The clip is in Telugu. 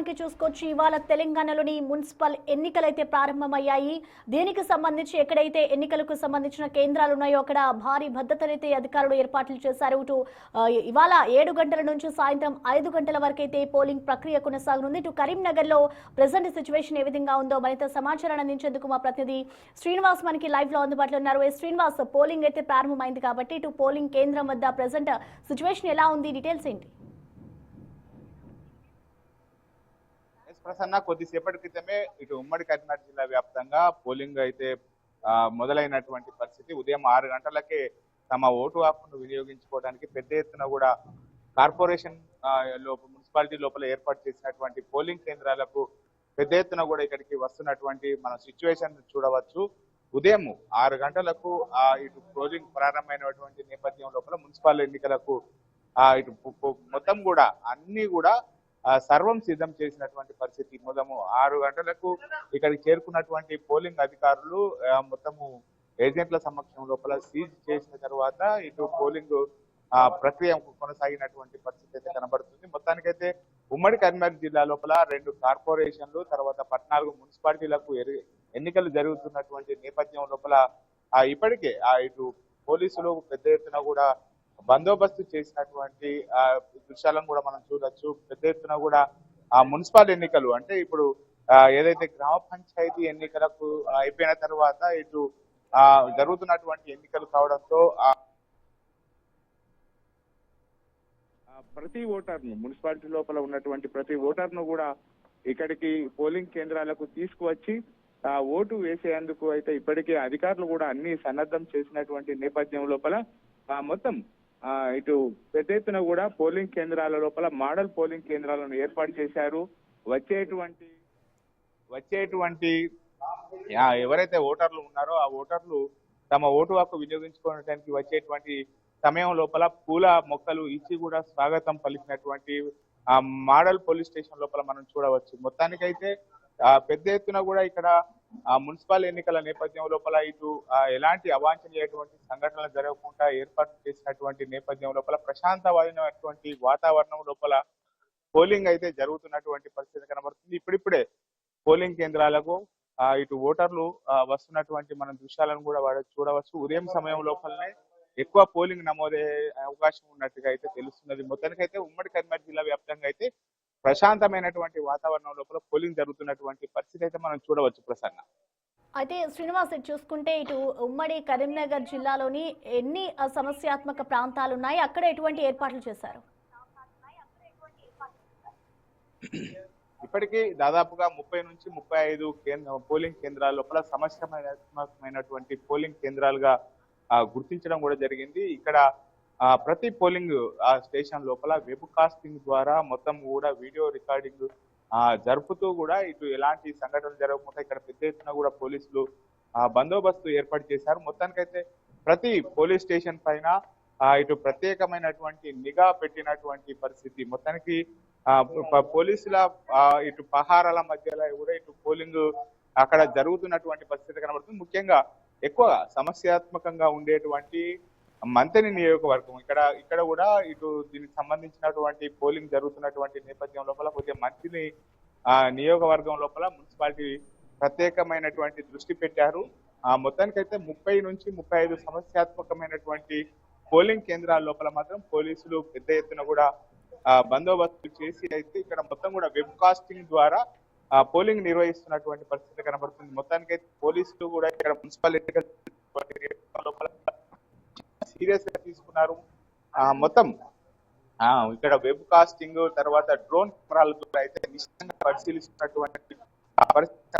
మొత్తానికి చూసుకొచ్చి ఇవాళ తెలంగాణలోని మున్సిపల్ ఎన్నికలైతే ప్రారంభమయ్యాయి. దీనికి సంబంధించి ఎక్కడైతే ఎన్నికలకు సంబంధించిన కేంద్రాలు ఉన్నాయో అక్కడ భారీ భద్రతనైతే అధికారులు ఏర్పాట్లు చేశారు. ఇవాళ 7 గంటల నుంచి సాయంత్రం 5 గంటల వరకైతే పోలింగ్ ప్రక్రియ కొనసాగనుంది. కరీంనగర్ లో ప్రెజెంట్ సిచ్యువేషన్ ఏ విధంగా ఉందో మరింత సమాచారాన్ని అందించేందుకు మా ప్రతినిధి శ్రీనివాస్ మనకి లైవ్ లో అందుబాటులో ఉన్నారు. శ్రీనివాస్, పోలింగ్ అయితే ప్రారంభమైంది కాబట్టి పోలింగ్ కేంద్రం వద్ద ప్రెజెంట్ సిచ్యువేషన్ ఎలా ఉంది, డీటెయిల్స్ ఏంటి? ప్రసన్న, కొద్దిసేపటి క్రితమే ఇటు ఉమ్మడి కరీంనగర్ జిల్లా వ్యాప్తంగా పోలింగ్ అయితే మొదలైనటువంటి పరిస్థితి. ఉదయం 6 గంటలకే తమ ఓటు హక్కును వినియోగించుకోవడానికి పెద్ద ఎత్తున కూడా కార్పొరేషన్ మున్సిపాలిటీ లోపల ఏర్పాటు చేసినటువంటి పోలింగ్ కేంద్రాలకు పెద్ద ఎత్తున కూడా ఇక్కడికి వస్తున్నటువంటి మన సిచ్యువేషన్ చూడవచ్చు. ఉదయం 6 గంటలకు ఇటు పోలింగ్ ప్రారంభమైనటువంటి నేపథ్యం లోపల మున్సిపల్ ఎన్నికలకు ఇటు మొత్తం కూడా అన్ని కూడా సర్వం సిద్ధం చేసినటువంటి పరిస్థితి. మొత్తము 6 గంటలకు ఇక్కడికి చేరుకున్నటువంటి పోలింగ్ అధికారులు మొత్తము ఏజెంట్ల సమక్షం లోపల సీజ్ చేసిన తర్వాత ఇటు పోలింగ్ ప్రక్రియ కొనసాగినటువంటి పరిస్థితి అయితే కనబడుతుంది. మొత్తానికైతే ఉమ్మడి కరీంనగర్ జిల్లా లోపల 2 కార్పొరేషన్లు తర్వాత 14 మున్సిపాలిటీలకు ఎన్నికలు జరుగుతున్నటువంటి నేపథ్యం లోపల ఇప్పటికే ఇటు పోలీసులు పెద్ద ఎత్తున కూడా బందోబస్తు చేసినటువంటి దృశ్యాలను కూడా మనం చూడొచ్చు. పెద్ద ఎత్తున కూడా మున్సిపల్ ఎన్నికలు అంటే ఇప్పుడు ఏదైతే గ్రామ పంచాయతీ ఎన్నికలకు అయిపోయిన తర్వాత ఇటు జరుగుతున్నటువంటి ఎన్నికలు కావడంతో ప్రతి ఓటర్ను మున్సిపాలిటీ లోపల ఉన్నటువంటి ప్రతి ఓటర్ను కూడా ఇక్కడికి పోలింగ్ కేంద్రాలకు తీసుకువచ్చి ఓటు వేసేందుకు అయితే ఇప్పటికే అధికారులు కూడా అన్ని సన్నద్ధం చేసినటువంటి నేపథ్యం లోపల మొత్తం ఇటు పెద్ద ఎత్తున కూడా పోలింగ్ కేంద్రాల లోపల మోడల్ పోలింగ్ కేంద్రాలను ఏర్పాటు చేశారు. వచ్చేటువంటి ఎవరైతే ఓటర్లు ఉన్నారో ఆ ఓటర్లు తమ ఓటు హక్కు వినియోగించుకోవడానికి వచ్చేటువంటి సమయం లోపల పూల మొక్కలు ఇచ్చి కూడా స్వాగతం పలికినటువంటి మోడల్ పోలీస్ స్టేషన్ లోపల మనం చూడవచ్చు. మొత్తానికైతే పెద్ద ఎత్తున కూడా ఇక్కడ మున్సిపల్ ఎన్నికల నేపథ్యం లోపల ఇటు ఎలాంటి అవాంఛనీయటువంటి సంఘటనలు జరగకుండా ఏర్పాటు చేసినటువంటి నేపథ్యం లోపల ప్రశాంతమైనటువంటి వాతావరణం లోపల పోలింగ్ అయితే జరుగుతున్నటువంటి పరిస్థితి కనబడుతుంది. ఇప్పుడిప్పుడే పోలింగ్ కేంద్రాలకు ఇటు ఓటర్లు వస్తున్నటువంటి మన దృశ్యాలను కూడా చూడవచ్చు. ఉదయం సమయం లోపలనే ఎక్కువ పోలింగ్ నమోదయ్యే అవకాశం ఉన్నట్టుగా అయితే తెలుస్తున్నది. మొత్తానికైతే ఉమ్మడి కరీంనగర్ జిల్లా వ్యాప్తంగా అయితే ప్రశాంతమైనటువంటి వాతావరణం లోపల పోలింగ్ జరుగుతున్నటువంటి పరిస్థితి అయితే మనం చూడవచ్చు. ప్రసన్న, అయితే శ్రీనివాస్, చూసుకుంటే ఇటు ఉమ్మడి కరీంనగర్ జిల్లాలోని ఎన్ని సమస్యాత్మక ప్రాంతాలు ఉన్నాయి, అక్కడ ఎటువంటి ఏర్పాట్లు చేశారు? ఇప్పటికీ దాదాపుగా 30 నుంచి 35 పోలింగ్ కేంద్రాల లోపల సమస్యాత్మకమైనటువంటి పోలింగ్ కేంద్రాలుగా గుర్తించడం కూడా జరిగింది. ఇక్కడ ప్రతి పోలింగ్ స్టేషన్ లోపల వెబ్ కాస్టింగ్ ద్వారా మొత్తం కూడా వీడియో రికార్డింగ్ జరుపుతూ కూడా ఇటు ఎలాంటి సంఘటనలు జరగకుండా ఇక్కడ పెద్ద ఎత్తున కూడా పోలీసులు బందోబస్తు ఏర్పాటు చేశారు. మొత్తానికైతే ప్రతి పోలీస్ స్టేషన్ పైన ఇటు ప్రత్యేకమైనటువంటి నిఘా పెట్టినటువంటి పరిస్థితి. మొత్తానికి పోలీసుల ఇటు పహారాల మధ్యలో కూడా ఇటు పోలింగ్ అక్కడ జరుగుతున్నటువంటి పరిస్థితి కనబడుతుంది. ముఖ్యంగా ఎక్కువ సమస్యాత్మకంగా ఉండేటువంటి మంతని నియోజకవర్గం ఇక్కడ కూడా ఇటు దీనికి సంబంధించినటువంటి పోలింగ్ జరుగుతున్నటువంటి నేపథ్యం లోపల కొద్దిగా మంత్రిని నియోజకవర్గం లోపల మున్సిపాలిటీ ప్రత్యేకమైనటువంటి దృష్టి పెట్టారు. మొత్తానికైతే 30 నుంచి 35 సమస్యాత్మకమైనటువంటి పోలింగ్ కేంద్రాల లోపల మాత్రం పోలీసులు పెద్ద ఎత్తున కూడా బందోబస్తు చేసి అయితే ఇక్కడ మొత్తం కూడా వెబ్ కాస్టింగ్ ద్వారా పోలింగ్ నిర్వహిస్తున్నటువంటి పరిస్థితి కనబడుతుంది. మొత్తానికైతే పోలీసులు కూడా ఇక్కడ మున్సిపల్ ఎన్నికల లోపల సీరియస్ గా తీసుకున్నారు. మొత్తం ఇక్కడ వెబ్ కాస్టింగ్ తర్వాత డ్రోన్ కెమెరాల ద్వారా అయితే నిశ్చితంగా పరిశీలిస్తున్నటువంటి పరిస్థితి